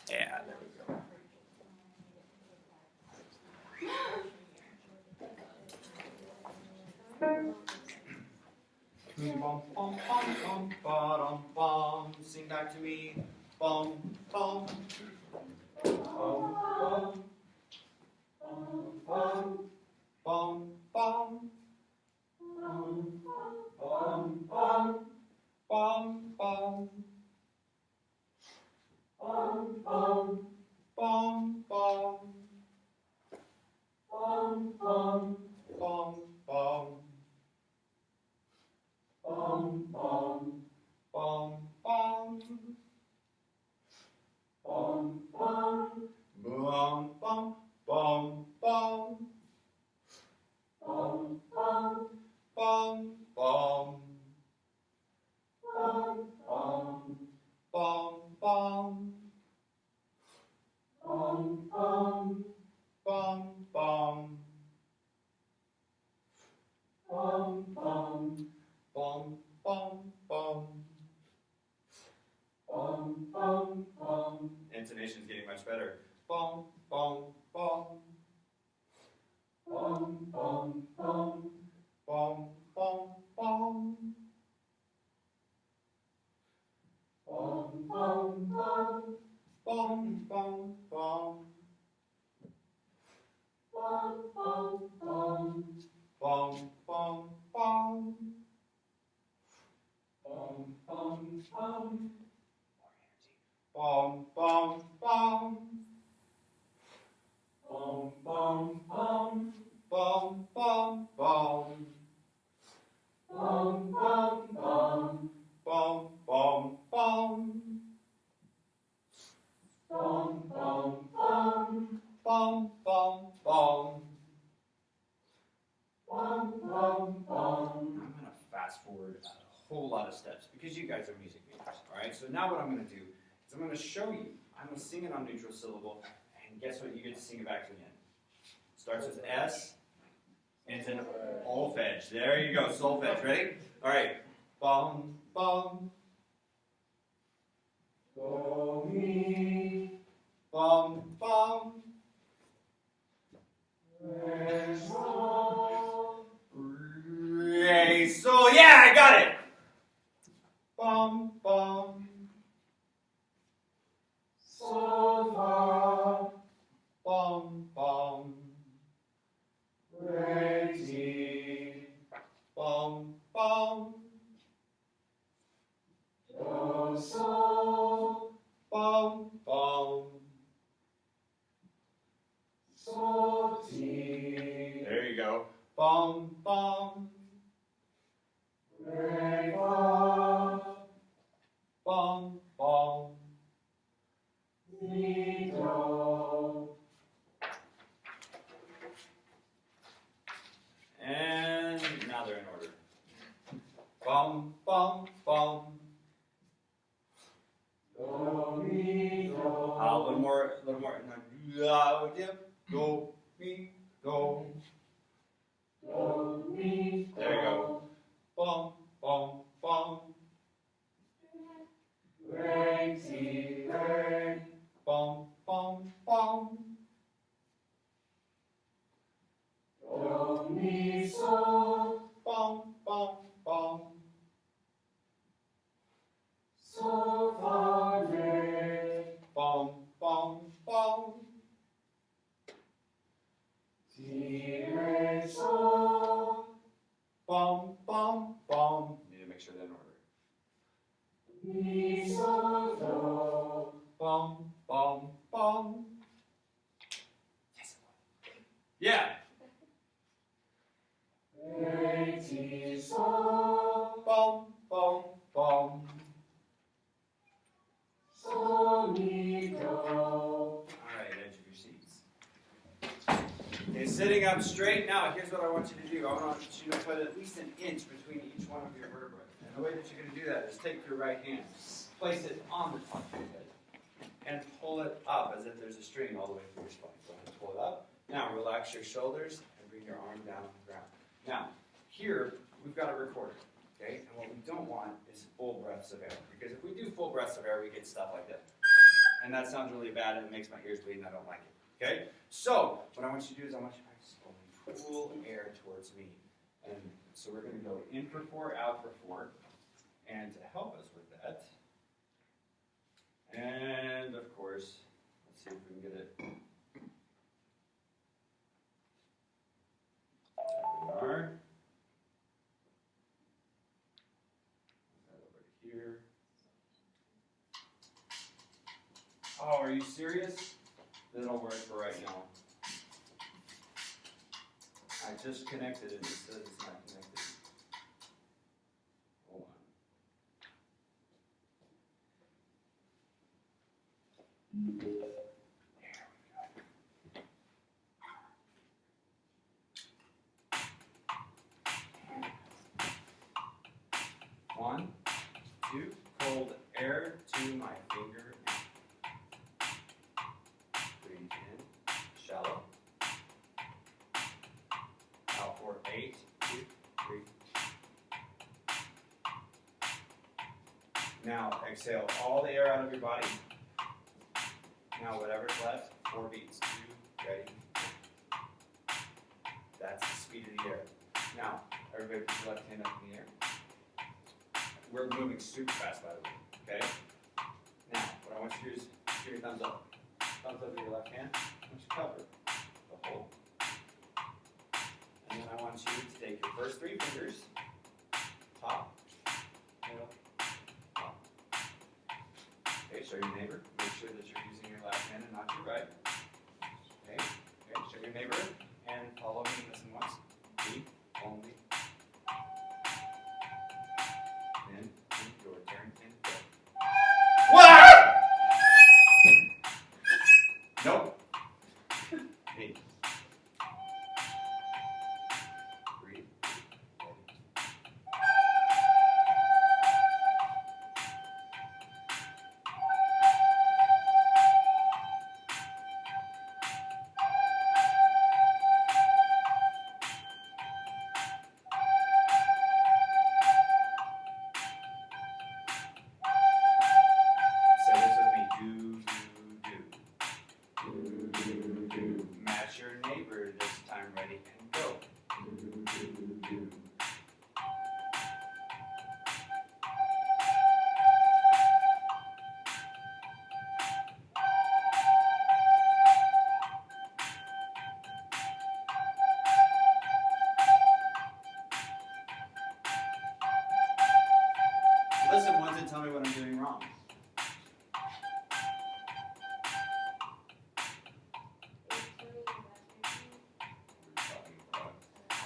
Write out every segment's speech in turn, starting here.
Yeah, there we go. Bum, bum, bum, bum, ba-dum, bum. Sing back to me. Bum, bum. Bum, bum. Bum, bum, bum. Bum, bum, bum. Bum, bum. Bum, bum. Bum, bum. Bum, bum. Bum, bum. Bum, bum. Bum, bum. Bum, bum. Bum, bum. Bum, bum. Bum, bum. Bum, bum. Bum, bum. Bum, bum. Bum, bum. Bum, bum. Bum, bum. Bum, bum, bum. Bum, bum, bum. Intonation's getting much better. Bum, bum, bum. Bum, bum, bum. Bum, bum, bum. Bum, bum, bum. Bum, bum, bum. Bum, bum, bum. Bum, bum, bum. Bum, bum, bum. Bum, bum, bum. Bum, bum, bum. Bum, bum, bum. Bum, bum, bum. Bum, bum, bum. Bum, bum, bum. Bum, bum, bum. Bum, bum, bum. I'm going to fast forward a whole lot of steps because you guys are music majors. All right, so now what I'm going to do is I'm going to show you. I'm going to sing it on neutral syllable, and guess what? You get to sing it back to me. Starts with S, and it's an solfege. There you go, solfege. Ready? All right. Bum, bum. Do, mi. Bum, bum. Re, sol. Re, sol. Yeah, I got it. Bum, bum. Sol, fa. Bum, bum. Re, ti. Bum, bum. Do, sol. Bum, bum. Sol, ti. There you go. Bum, bum. Re, fa. Bum, bum. Mi, do. And now they're in order. Bum, bum, bum. Do, mi, do. A little more. La, dip. Do, mi, do. Do, mi, do. There you go. Bum, bum, bum. Re, ti, re. Bum, bum, bum. Do, mi, sol. Bum, bum, bum. Sol, fa, re. Bum, bum, bum. Ti, re, sol. Bum, bum, bum. Need to make sure they're in order. Mi, sol, do. Bum, bum, bum. Yes. Yeah. Re, ti, sol. Bum, bum, bum. Sol, mi, do. All right, edge of your seats. Okay, sitting up straight. Now, here's what I want you to do. I want you to put at least an inch between each one of your vertebrae. And the way that you're going to do that is take your right hand, place it on the top of your head, and pull it up as if there's a string all the way through your spine. Go ahead and pull it up. Now, relax your shoulders and bring your arm down on the ground. Now, here, we've got a recorder. Okay? And what we don't want is full breaths of air. Because if we do full breaths of air, we get stuff like this. and that sounds really bad, and it makes my ears bleed, and I don't like it. Okay? So, what I want you to do is I want you to pull air towards me. And so we're going to go in for 4, out for 4. And to help us with that, and of course, let's see if we can get it. There we are. Put that over here. Oh, are you serious? That'll work for right now. I just connected it. It says it's not connected. Hold on. There we go. 1, 2, cold air to my finger. Breathe in, shallow. Out for 8, 2, 3. Now exhale all the air out of your body. Now whatever's left, 4 beats. 2, ready. That's the speed of the air. Now, everybody put your left hand up in the air. We're moving super fast, by the way. Okay? Now, what I want you to do is give me a thumbs up. Thumbs up with your left hand. I want you to cover the whole. And then I want you to take your first 3 fingers, top, middle, top. Okay, show your neighbor. Make sure that you're using your left hand and not your right. Okay, show your neighbor and follow me. Listen once. Me, only. Then, your turn and go. What? Nope. Me. Breathe. Say this with me. Do, do, do. Do, do, do. Match your neighbor this time. Ready and go. Do, do, do. Listen once and tell me what I'm doing wrong.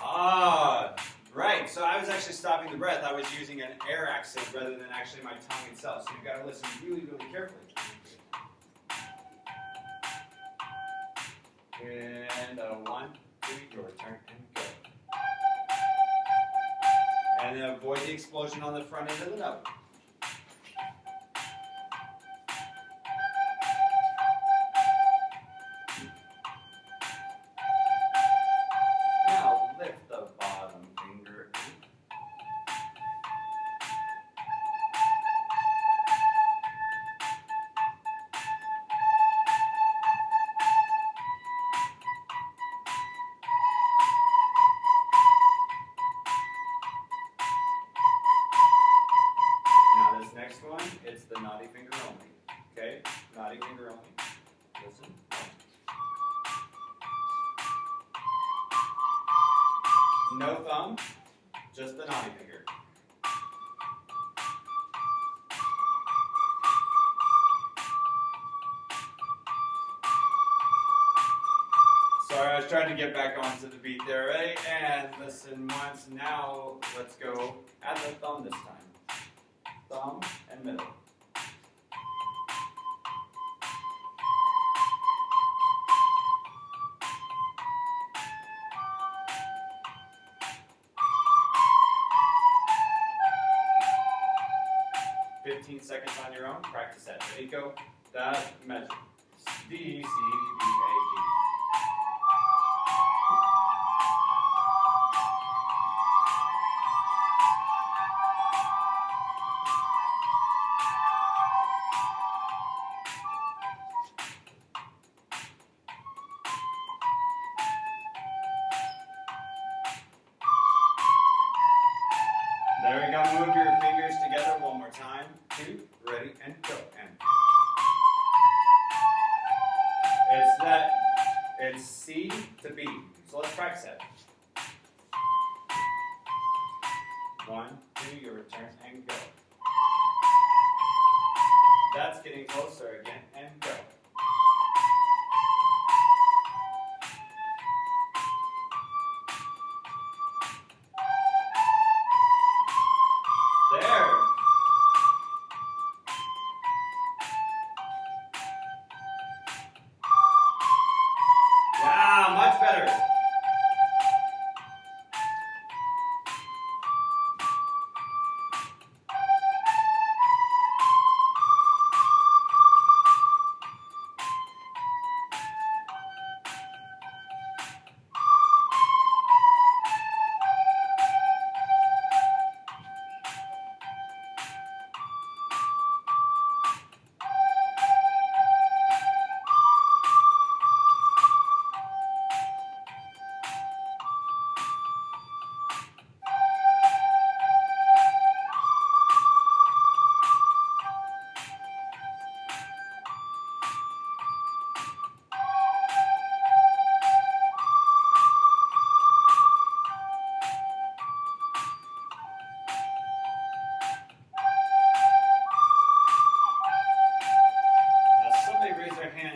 Ah, right. So I was actually stopping the breath. I was using an air accent rather than actually my tongue itself. So you've got to listen really, really carefully. And 1, 2, your turn and go. And then avoid the explosion on the front end of the note. Now lift the bottom finger. was trying to get back onto the beat there. Ready? And listen once. Now let's go at the thumb this time. Thumb and middle. Seconds on your own. Practice that. Ready? Go. That measure. D, C, D, A, G. and. It's C to B. So let's practice it. 1, 2, your return and go. That's getting closer again and go. There. Wow, much better.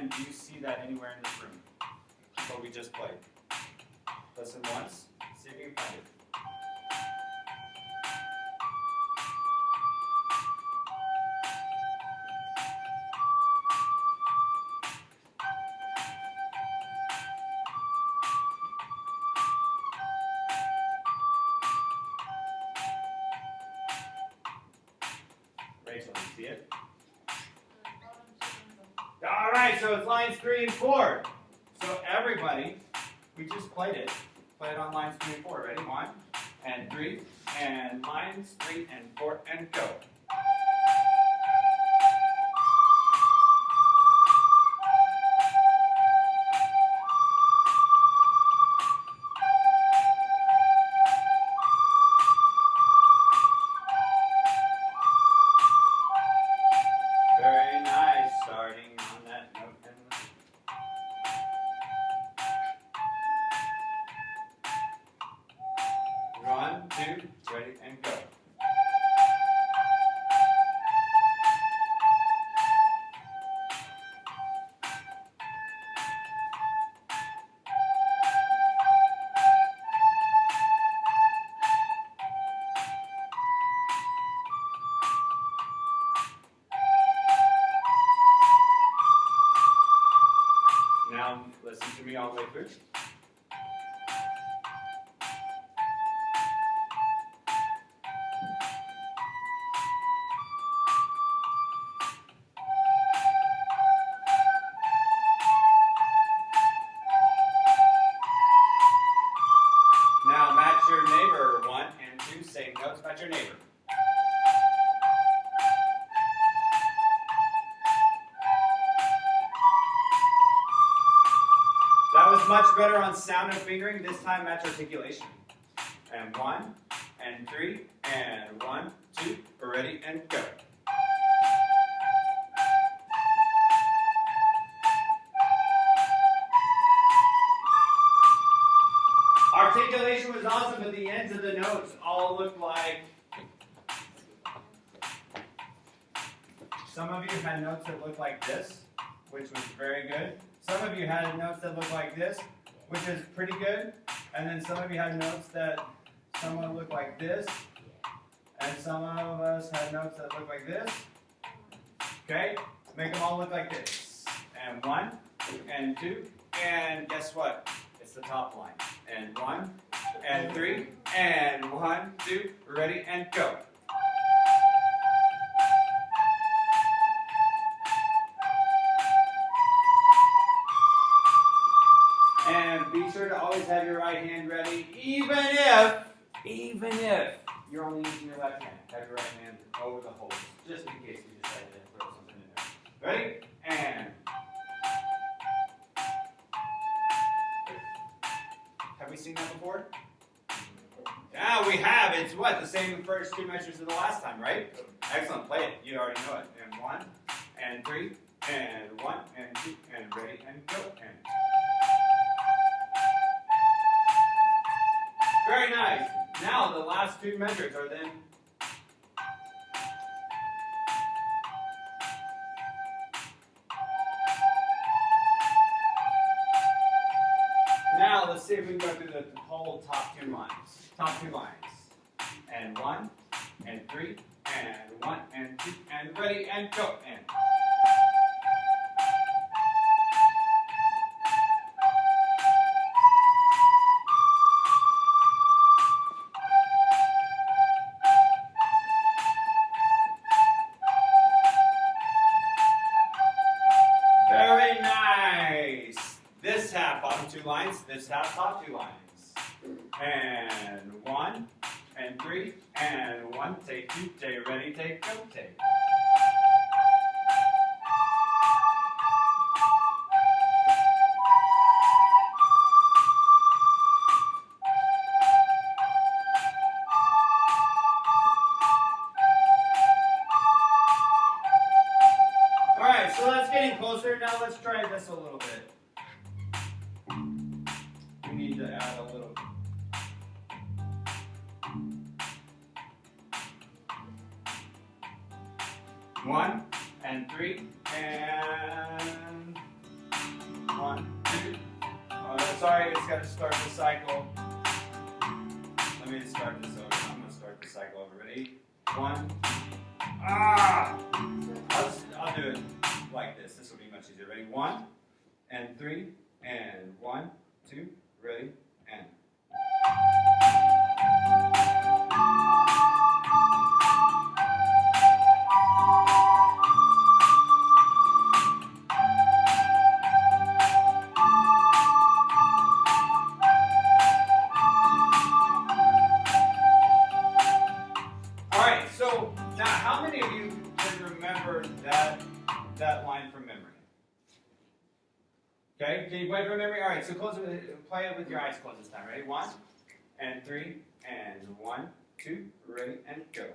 Do you see that anywhere in this room? What we just played. Listen once, see if you can find it. Rachel, you see it? All right, so it's lines 3 and 4. So everybody, we just played it. Play it on lines 3 and 4. Ready? 1 and 3, and lines 3 and 4, and go. Very nice, starting on that note. 1, 2, ready, and go. Now, listen to me all the way through. Now match your neighbor. 1 and 2, same notes, match your neighbor. That was much better on sound and fingering. This time match articulation. And 1 and 3 and 1, 2, ready, and go. Articulation was awesome, but the ends of the notes all look like... Some of you had notes that looked like this, which was very good. Some of you had notes that looked like this, which is pretty good. And then some of you had notes that somewhat looked like this. And some of us had notes that looked like this. Okay? Make them all look like this. And 1, and 2, and guess what? It's the top line. And 1, and 3, and 1, 2, ready, and go. And be sure to always have your right hand ready, even if you're only using your left hand. Have your right hand over the holes, just in case you decide to throw something in there. Ready? And. Have we seen that before? Yeah, we have. It's what? The same first 2 measures as the last time, right? Excellent. Play it. You already know it. And 1, 3, and 1, and 2, and ready, and go, and. Very nice. Now the last two measures are then. Now let's see if we can go through the whole top two lines. Top two lines. And 1, and 3, and 1, and 2, and ready, and go, and. Very nice. This half, bottom two lines. This half, top two lines. And 1, and 3, and 1. Take 2, take ready, take go, take. All right, so that's getting closer. Now let's try this a little bit. We need to add a little. 1, and 3, and 1, 2. Oh, sorry, it's got to start the cycle. Let me start this over. I'm going to start the cycle over. Ready? 1. Ah! I'll do it like this. This will be much easier. Ready? 1, and 3, and 1, 2, ready, and. So now, how many of you can remember that line from memory? Okay, can you play it from memory? All right, so play it with your eyes closed this time. Ready? 1, and 3, and 1, 2, ready, and go.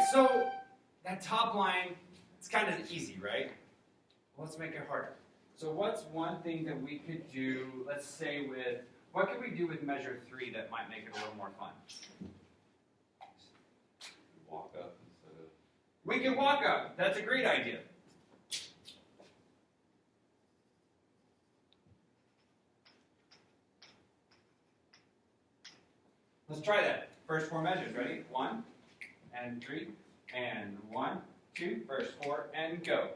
So that top line, it's kind of easy, right? Well, let's make it harder. So what's one thing that we could do, let's say what could we do with measure 3 that might make it a little more fun? Walk up instead of... We can walk up. That's a great idea. Let's try that. First 4 measures. Ready? 1, and 3, and 1, 2, first 4, and go.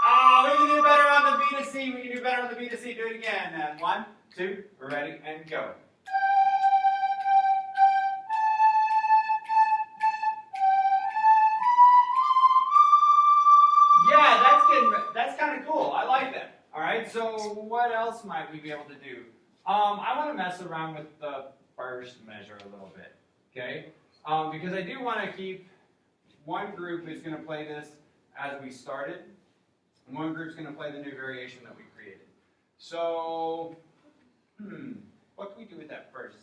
Oh, we can do better on the B to C. We can do better on the B to C. Do it again. And 1, 2, ready, and go. Yeah, that's kind of cool. I like that. All right, so what else might we be able to do? I want to mess around with the first measure a little bit, okay? Because I do want to keep one group is going to play this as we started, and one group's going to play the new variation that we created. So, what can we do with that first?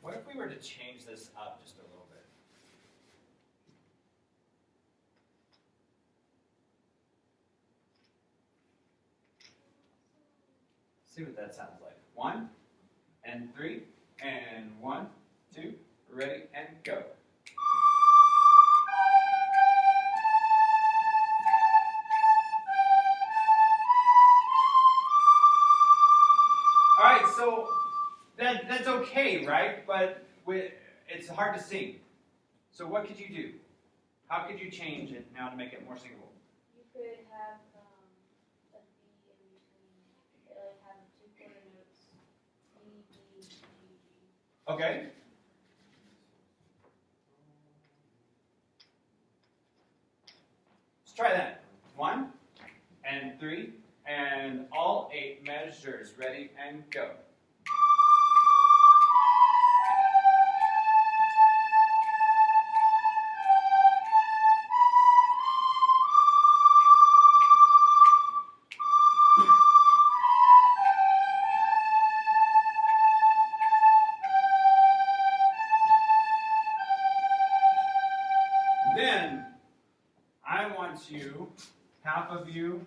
What if we were to change this up just a little bit? See what that sounds like. 1, and 3, and 1, 2, ready, and go. All right, so that's okay, right? But it's hard to sing. So what could you do? How could you change it now to make it more singable? You could have a B in between, like have 2 quarter notes, C, D, G, G. Okay. Let's try that. 1, and 3, and and all 8 measures. Ready and go. Then I want you, half of you,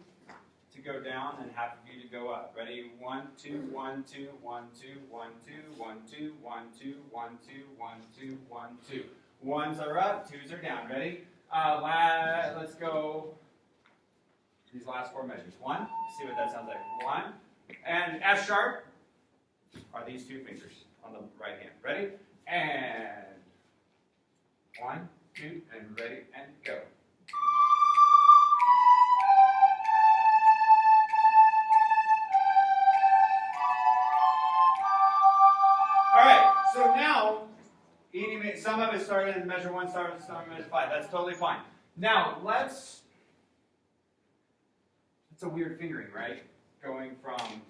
to go down and half of you to go up. Ready? 1, 2, 1, 2, 1, 2, 1, 2, 1, 2, 1, 2, 1, 2, 1, 2, 1, 2. Ones are up, twos are down. Ready? Let's go. These last 4 measures. 1. Let's see what that sounds like. 1. And F sharp are these 2 fingers on the right hand. Ready? And 1, 2, and ready and go. All right, so now, some of it started in measure 1, some of it 5. That's totally fine. Now, it's a weird fingering, right? Going from,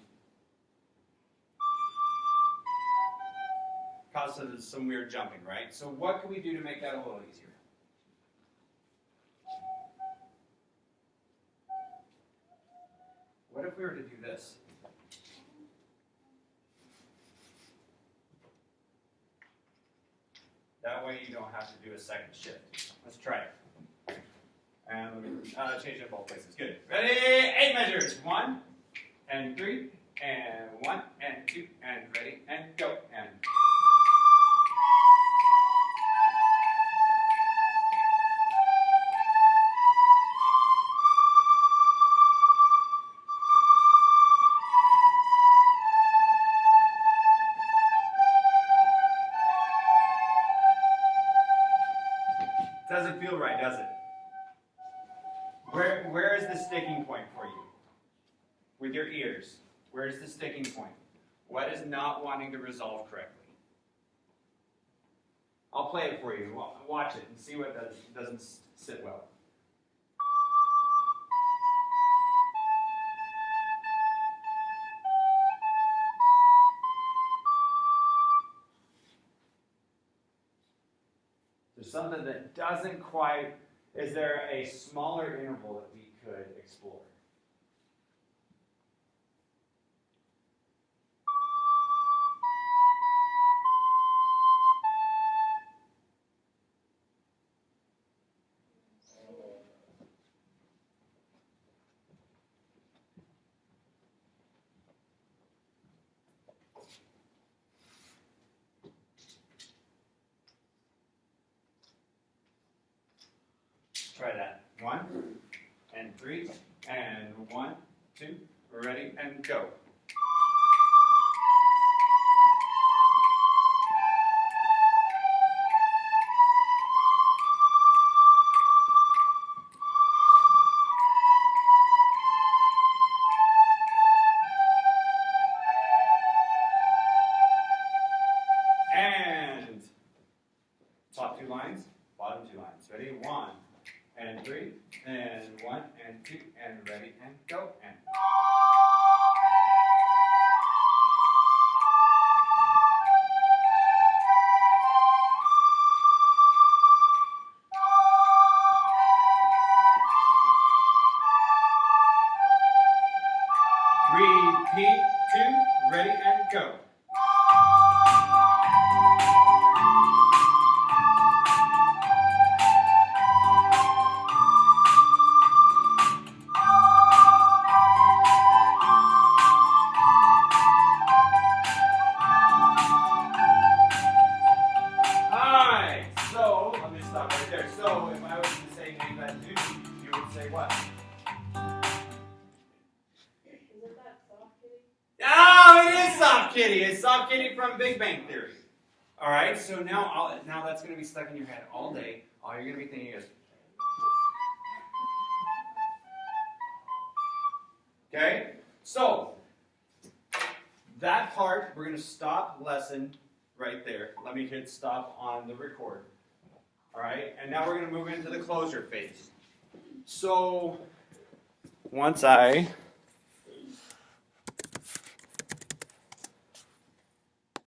causes some weird jumping, right? So what can we do to make that a little easier? What if we were to do this? That way you don't have to do a second shift. Let's try it. And let me change it both places. Good. Ready? 8 measures. 1 and 3 and 1 and 2 and ready and go. And doesn't feel right, does it? Where is the sticking point for you? With your ears. Where is the sticking point? What is not wanting to resolve correctly? I'll play it for you. Watch it and see what doesn't sit well. There's something that doesn't quite. Is there a smaller interval that we could explore? Try that. 1 and 3 and 1, 2, ready and go. And top 2 lines, bottom 2 lines. Ready? 1 and 3 and 1 and 2 and ready and go. And repeat 2, ready and go. So, if I was to say name that dude, you would say what? Is it that soft kitty? Oh, it is Soft Kitty. It's Soft Kitty from Big Bang Theory. All right, so now that's going to be stuck in your head all day. All you're going to be thinking is, okay? So, that part, we're going to stop lesson right there. Let me hit stop on the record. All right, and now we're going to move into the closure phase. So, once I